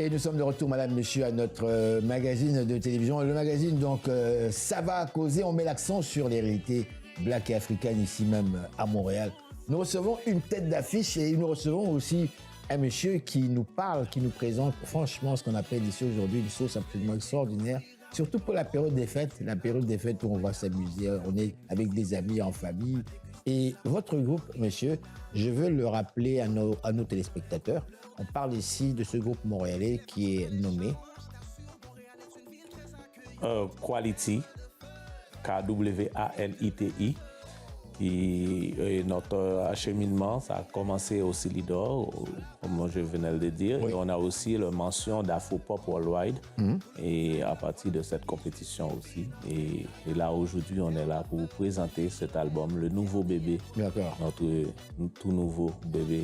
Et nous sommes de retour, madame, monsieur, à notre magazine de télévision. Le magazine, donc, ça va causer. On met l'accent sur les réalités black et africaines, ici même à Montréal. Nous recevons une tête d'affiche et nous recevons aussi un monsieur qui nous parle, qui nous présente, franchement, ce qu'on appelle ici aujourd'hui une sauce absolument extraordinaire. Surtout pour la période des fêtes où on va s'amuser, on est avec des amis, en famille. Et votre groupe, monsieur, je veux le rappeler à nos téléspectateurs. On parle ici de ce groupe montréalais qui est nommé Quality, Kwaliti. Et notre acheminement, ça a commencé au Silidor, comme je venais de le dire. Oui. Et on a aussi la mention d'Afropop Worldwide. Et à partir de cette compétition aussi. Et là, aujourd'hui, on est là pour vous présenter cet album, le nouveau bébé. D'accord. Notre tout nouveau bébé.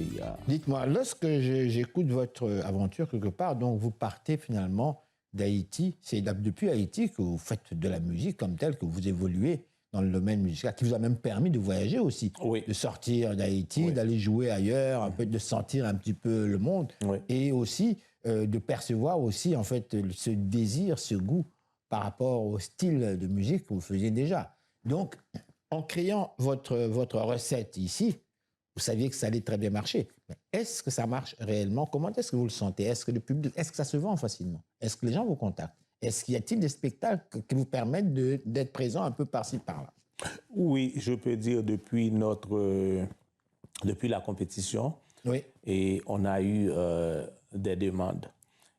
Dites-moi, lorsque j'écoute votre aventure quelque part, donc vous partez finalement d'Haïti. C'est depuis Haïti que vous faites de la musique comme telle, que vous évoluez dans le domaine musical, qui vous a même permis de voyager aussi, oui. De sortir d'Haïti, oui. D'aller jouer ailleurs, un peu de sentir un petit peu le monde, oui. Et aussi de percevoir aussi en fait ce désir, ce goût par rapport au style de musique que vous faisiez déjà. Donc, en créant votre recette ici, vous saviez que ça allait très bien marcher. Mais est-ce que ça marche réellement? Comment est-ce que vous le sentez? Est-ce que le public, est-ce que ça se vend facilement? Est-ce que les gens vous contactent? Est-ce qu'il y a-t-il des spectacles qui vous permettent d'être présent un peu par-ci, par-là? Oui, je peux dire depuis la compétition, oui. Et on a eu des demandes.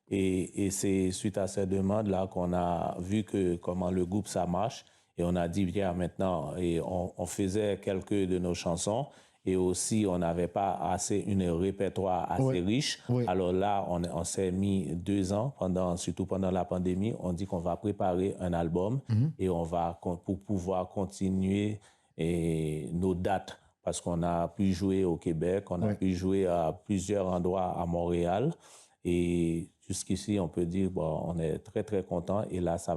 Et c'est suite à ces demandes-là qu'on a vu comment le groupe ça marche. Et on a dit, bien maintenant, et on faisait quelques de nos chansons. Et aussi, on n'avait pas assez un répertoire assez riche. Oui. Alors là, on s'est mis 2 ans, surtout pendant la pandémie, on dit qu'on va préparer un album et on va, pour pouvoir continuer nos dates. Parce qu'on a pu jouer au Québec, on a pu jouer à plusieurs endroits à Montréal. Et jusqu'ici, on peut dire, bon, on est très, très content. Et là, ça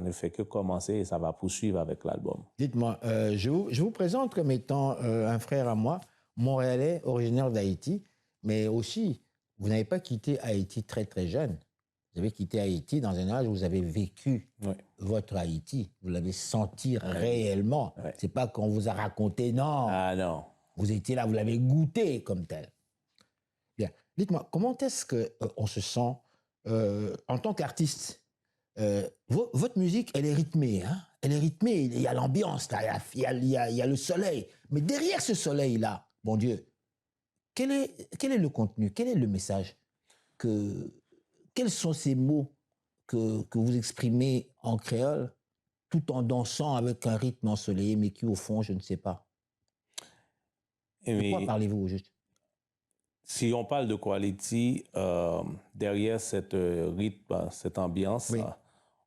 ne fait que commencer et ça va poursuivre avec l'album. Dites-moi, je vous présente comme étant un frère à moi, montréalais, originaire d'Haïti, mais aussi, vous n'avez pas quitté Haïti très, très jeune. Vous avez quitté Haïti dans un âge où vous avez vécu votre Haïti. Vous l'avez senti réellement. Oui. C'est pas qu'on vous a raconté, non. Ah non. Vous étiez là, vous l'avez goûté comme tel. Bien. Dites-moi, comment est-ce qu'on se sent en tant qu'artiste? Votre musique, elle est rythmée, hein? Elle est rythmée, il y a l'ambiance, il y a le soleil. Mais derrière ce soleil-là, bon Dieu, quel est le contenu? Quel est le message? Quels sont ces mots que vous exprimez en créole tout en dansant avec un rythme ensoleillé, mais qui, au fond, je ne sais pas. De quoi parlez-vous, juste? Si on parle de Quality, derrière cette rythme, cette ambiance,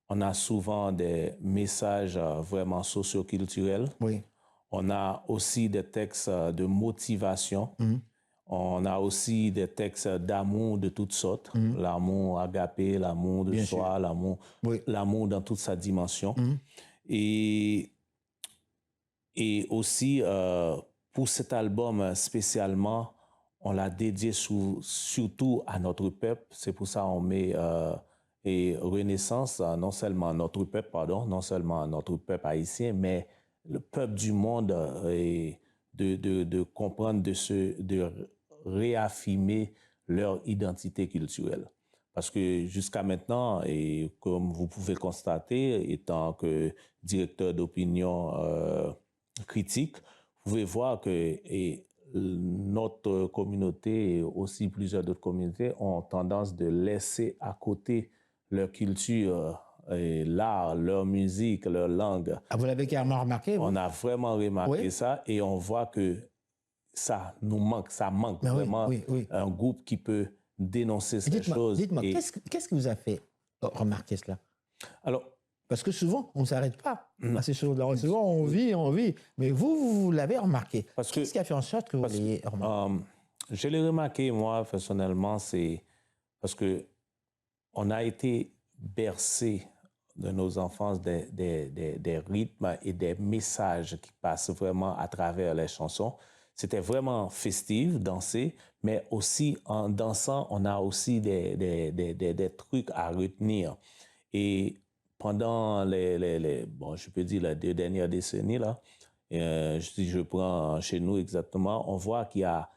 on a souvent des messages vraiment socio-culturels. Oui. On a aussi des textes de motivation. On a aussi des textes d'amour de toutes sortes. L'amour agapé, l'amour de soi, l'amour dans toute sa dimension. Et aussi, pour cet album spécialement, on l'a dédié surtout à notre peuple. C'est pour ça qu'on met Renaissance, non seulement à notre peuple haïtien, mais le peuple du monde, et de comprendre, de réaffirmer leur identité culturelle. Parce que jusqu'à maintenant, et comme vous pouvez constater, étant que directeur d'opinion critique, vous pouvez voir que notre communauté et aussi plusieurs d'autres communautés ont tendance de laisser à côté leur culture, l'art, leur musique, leur langue. Ah, vous l'avez carrément remarqué? On a vraiment remarqué ça et on voit que ça nous manque, vraiment un groupe qui peut dénoncer ces choses. Dites-moi, qu'est-ce qui vous a fait remarquer cela? Alors, parce que souvent, on ne s'arrête pas à ces choses-là. Souvent, on vit. Mais vous l'avez remarqué. Qu'est-ce qui a fait en sorte que vous l'ayez remarqué? Je l'ai remarqué, moi, personnellement, c'est parce que on a été bercé de nos enfances des rythmes et des messages qui passent vraiment à travers les chansons. c'était vraiment festif, danser, mais aussi en dansant, on a aussi des trucs à retenir. Et pendant bon, je peux dire les 2 dernières décennies, là, si je prends chez nous exactement, on voit qu'il y a,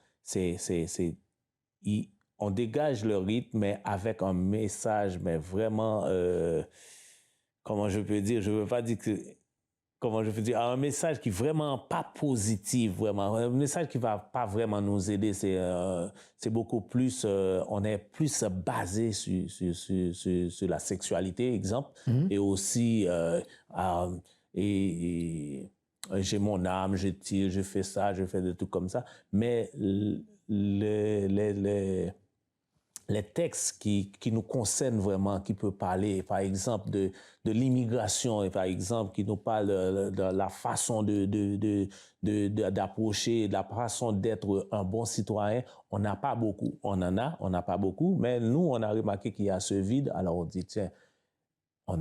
on dégage le rythme, mais avec un message, mais vraiment, comment je peux dire, je ne veux pas dire que, comment je peux dire, un message qui est vraiment pas positif, vraiment, un message qui va pas vraiment nous aider, c'est beaucoup plus, on est plus basé sur la sexualité, exemple, et aussi, j'ai mon âme, je tire, je fais ça, je fais des trucs comme ça, mais les textes qui nous concernent vraiment, qui peuvent parler, par exemple, de l'immigration, et par exemple, qui nous parlent de la façon d'approcher, de la façon d'être un bon citoyen, on n'a pas beaucoup. On n'a pas beaucoup, mais nous, on a remarqué qu'il y a ce vide, alors on dit, tiens, on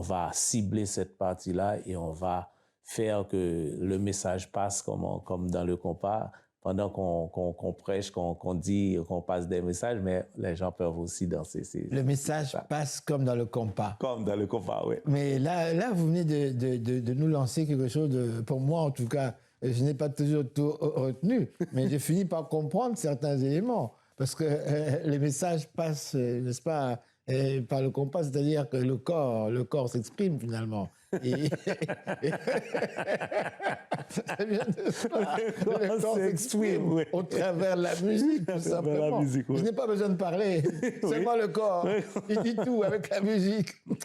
va cibler cette partie-là et on va faire que le message passe comme dans le compas, pendant qu'on prêche, qu'on dit, qu'on passe des messages, mais les gens peuvent aussi danser. Le message passe comme dans le compas. Comme dans le compas, oui. Mais là, vous venez de nous lancer quelque chose, pour moi en tout cas, je n'ai pas toujours tout retenu, mais j'ai fini par comprendre certains éléments. Parce que les messages passent, n'est-ce pas, par le compas, c'est-à-dire que le corps s'exprime finalement. Et... ça vient de ça. Le corps s'exprime oui. Au travers de la musique, tout simplement. La musique, oui. Je n'ai pas besoin de parler, seulement le corps. Il dit tout avec la musique. Vous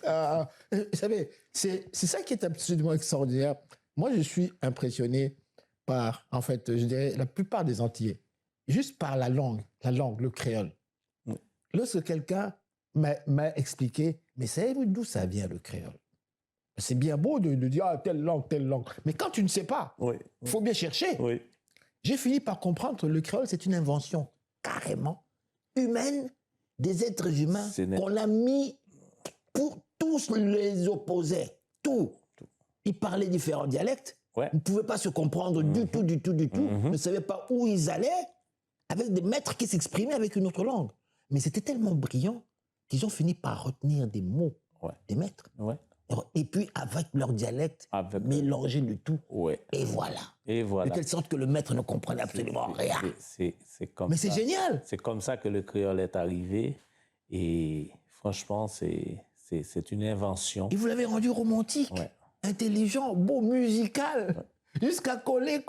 savez, c'est ça qui est absolument extraordinaire. Moi, je suis impressionné par, en fait, je dirais, la plupart des Antillais. Juste par la langue, le créole. Lorsque quelqu'un m'a expliqué, mais savez-vous d'où ça vient le créole? C'est bien beau de dire telle langue. Mais quand tu ne sais pas, il faut bien chercher. Oui. J'ai fini par comprendre que le créole, c'est une invention carrément humaine des êtres humains qu'on a mis pour tous les opposer. Tout. Ils parlaient différents dialectes. Ouais. Ils ne pouvaient pas se comprendre du tout. Ils ne savaient pas où ils allaient avec des maîtres qui s'exprimaient avec une autre langue. Mais c'était tellement brillant qu'ils ont fini par retenir des mots des maîtres. Ouais. Et puis, avec leur dialecte, mélanger le tout. Ouais. Et voilà. De telle sorte que le maître ne comprenait absolument rien. Mais c'est génial. C'est comme ça que le créole est arrivé. Et franchement, c'est une invention. Et vous l'avez rendu romantique, intelligent, beau, musical. Jusqu'à coller.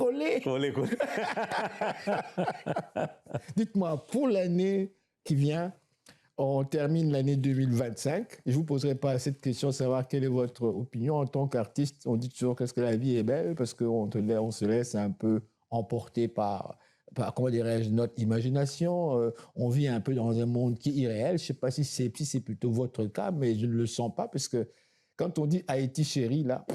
Dites-moi, pour l'année qui vient, on termine l'année 2025. Je ne vous poserai pas cette question, savoir quelle est votre opinion en tant qu'artiste. On dit toujours qu'est-ce que la vie est belle parce qu'on se laisse un peu emporter par comment dirais-je, notre imagination. On vit un peu dans un monde qui est irréel. Je ne sais pas si c'est plutôt votre cas, mais je ne le sens pas parce que quand on dit Haïti chérie, là,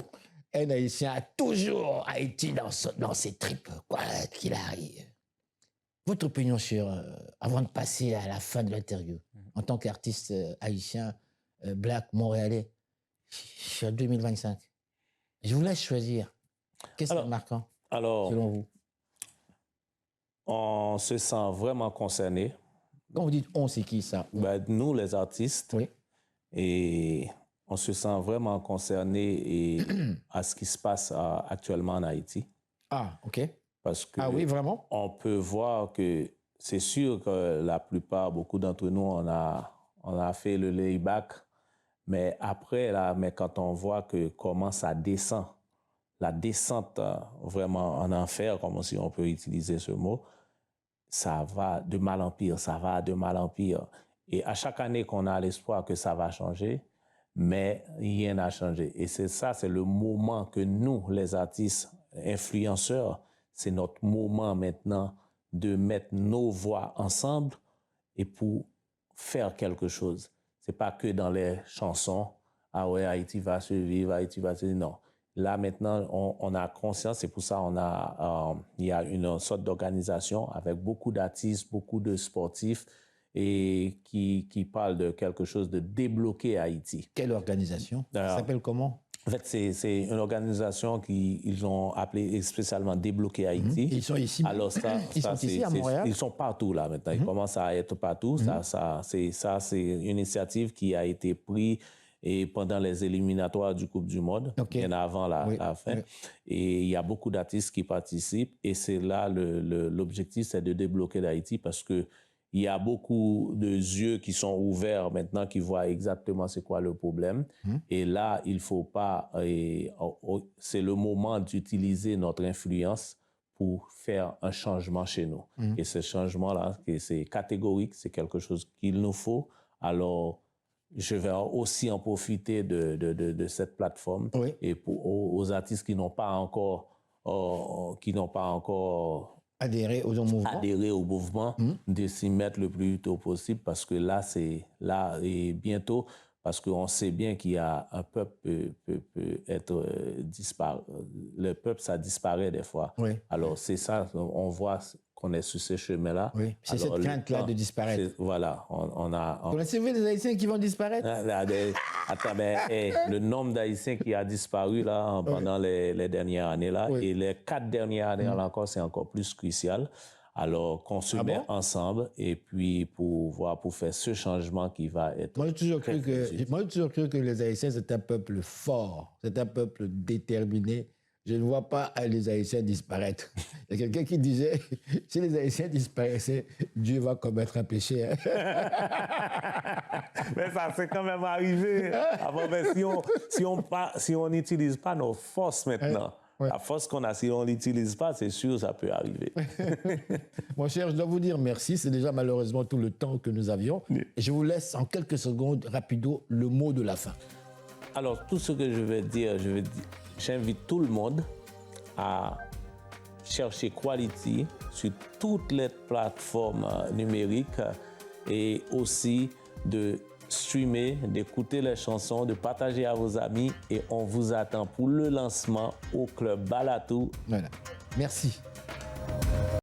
un Haïtien a toujours Haïti dans ses tripes, quoi qu'il arrive. Votre opinion sur, avant de passer à la fin de l'interview, en tant qu'artiste haïtien, black, montréalais, sur 2025, je vous laisse choisir. Qu'est-ce qui est marquant, selon vous? On se sent vraiment concerné. Quand vous dites « on », c'est qui ça? Nous, les artistes. Oui. Et on se sent vraiment concerné à ce qui se passe actuellement en Haïti. Ah, OK. Parce que oui, vraiment? On peut voir que c'est sûr que la plupart, beaucoup d'entre nous, on a fait le layback, mais après, là, quand on voit comment ça descend, la descente vraiment en enfer, comme si on peut utiliser ce mot, ça va de mal en pire, Et à chaque année qu'on a l'espoir que ça va changer, mais rien n'a changé. Et c'est le moment que nous, les artistes influenceurs, c'est notre moment maintenant de mettre nos voix ensemble et pour faire quelque chose. C'est pas que dans les chansons, ah ouais, Haïti va survivre, Haïti va survivre. Non. Là, maintenant, on a conscience, c'est pour ça il y a une sorte d'organisation avec beaucoup d'artistes, beaucoup de sportifs et qui parlent de quelque chose de débloquer Haïti. Quelle organisation? Ça s'appelle comment? En fait, c'est une organisation qu'ils ont appelée spécialement Débloquer Haïti. Ils sont ici. Alors Ils sont ici à Montréal. Ils sont partout là maintenant. Ils commencent à être partout. C'est une initiative qui a été prise et pendant les éliminatoires du Coupe du Monde, bien avant la fin. Oui. Et il y a beaucoup d'artistes qui participent. Et c'est là l'objectif, c'est de débloquer d'Haïti parce que il y a beaucoup de yeux qui sont ouverts maintenant, qui voient exactement c'est quoi le problème. Et là, il faut pas... c'est le moment d'utiliser notre influence pour faire un changement chez nous. Et ce changement-là, c'est catégorique, c'est quelque chose qu'il nous faut. Alors, je vais aussi en profiter de cette plateforme. Oui. Et aux artistes qui n'ont pas encore... Adhérer au mouvement, de s'y mettre le plus tôt possible parce que là, et bientôt, parce qu'on sait bien qu'il y a un peuple peut être disparu. Le peuple, ça disparaît des fois. Oui. Alors, c'est ça, on voit qu'on est sur ce chemin-là. Oui, c'est cette crainte-là de disparaître. Voilà, on a... Connaissez-vous des Haïtiens qui vont disparaître? Attends, le nombre d'Haïtiens qui a disparu là, pendant les dernières années, là, et les 4 dernières années là encore, c'est encore plus crucial. Alors, qu'on se met ensemble et puis pour faire ce changement qui va être... Moi, j'ai toujours cru que les Haïtiens, c'est un peuple fort, c'est un peuple déterminé. Je ne vois pas les Haïtiens disparaître. Il y a quelqu'un qui disait, si les Haïtiens disparaissaient, Dieu va commettre un péché. Hein? Mais ça, c'est quand même arrivé. Avant, mais si on n'utilise pas nos forces maintenant, la force qu'on a, si on ne l'utilise pas, c'est sûr, ça peut arriver. Mon cher, je dois vous dire merci. C'est déjà malheureusement tout le temps que nous avions. Et je vous laisse en quelques secondes, rapido, le mot de la fin. Alors, tout ce que je vais dire, j'invite tout le monde à chercher Quality sur toutes les plateformes numériques et aussi de streamer, d'écouter les chansons, de partager à vos amis et on vous attend pour le lancement au Club Balatou. Voilà. Merci.